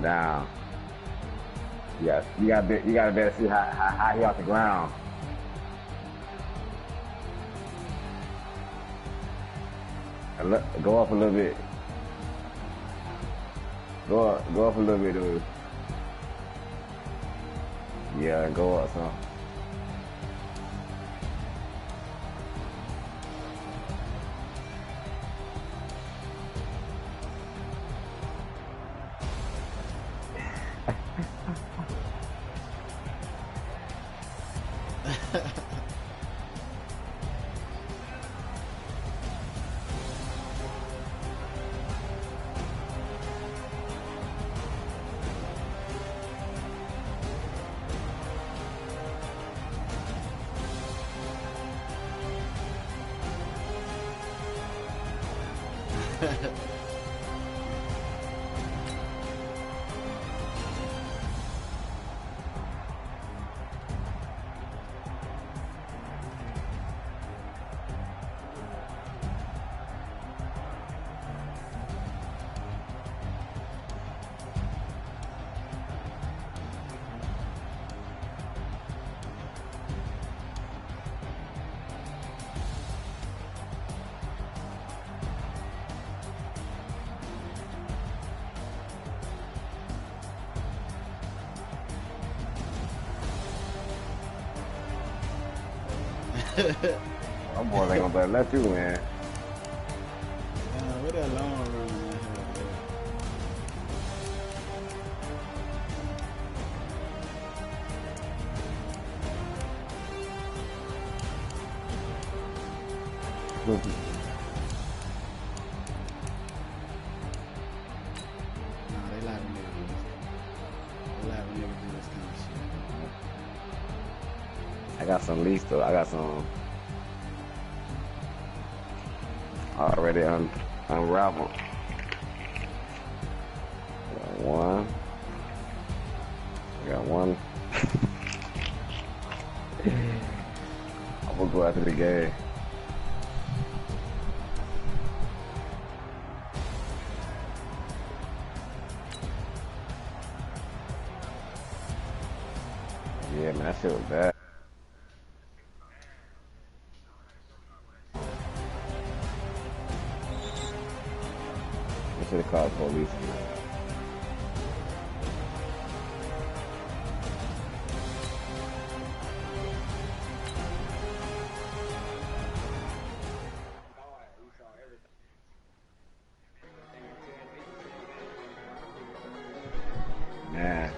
Down. Yeah, you gotta better see how he off the ground. Go up a little bit. Go up a little bit, dude. Yeah, go up some. Them boys ain't gonna better let you in. What that long run right Look, Nah, they live when niggas do this. They live when niggas do this kind of shit. I got some lease though. I got some already unraveled. Got one. I got one. I'm gonna go after the game. Yeah, man, that shit was bad. I should have called police. Man,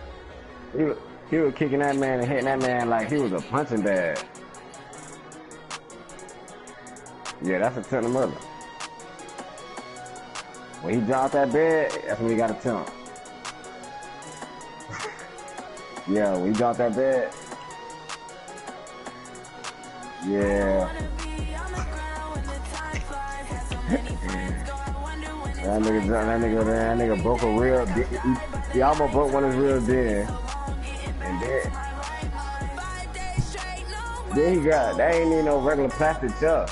he was kicking that man and hitting that man like he was a punching bag. Yeah, that's a ton of murder. When he dropped that bed, that's when he got a temp. Yeah, when he dropped that bed. Yeah. that nigga broke a rib. He almost broke one of his ribs then. And then he got, that ain't even no regular plastic chuck.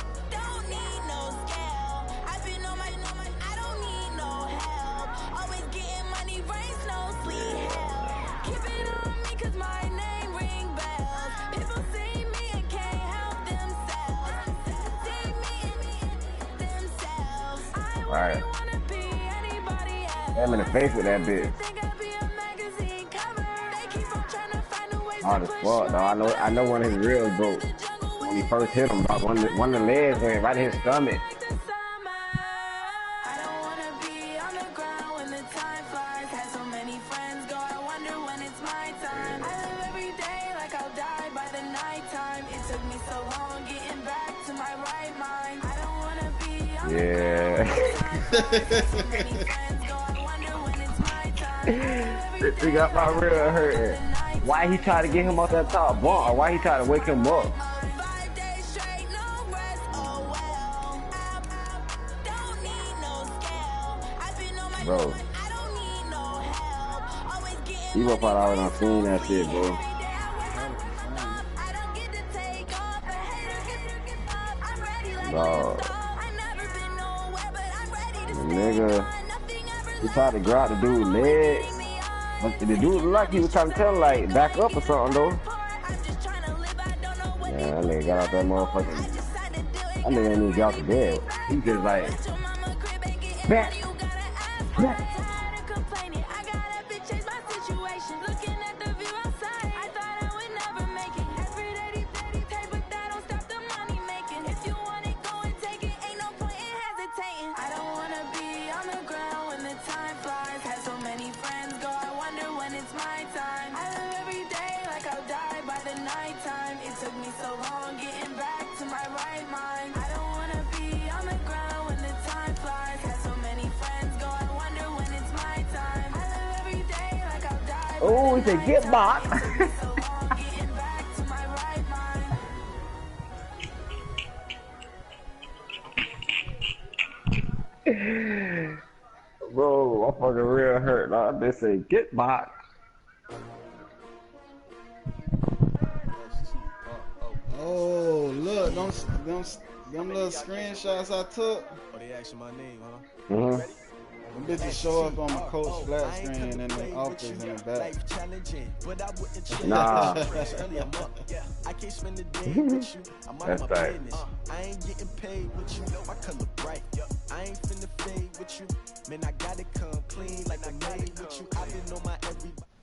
Alright. I'm in the face with that bitch. Hard as fuck, though. I know one of his ribs broke when he first hit him. About one of the legs went right in his stomach. Yeah. He got my rib hurting. Why he tried to get him off that top bunk, or why he tried to wake him up? Bro. You up out already done seen that shit, bro. Dog. Nigga, he tried to grab the dude's legs, but the dude looked like he was trying to tell him, like, back up or something, though. Yeah, that nigga got out that motherfucking, that nigga ain't even get out the bed. He just like, back, back. It took me so long. Oh, he said get boxed. Bro, I'm fucking real hurt. Like, they say get boxed. Oh, look, them little screenshots I took. Oh, they asking my name, huh? Mm-hmm. Them bitches show up on my coach flat screen in the office in the back. Nah. I can't spend the day with you. I'm out of my That's business. I ain't getting paid with you. My color bright. I ain't finna fade with you. Man, I gotta come clean like I made with you. I've been on my everybody.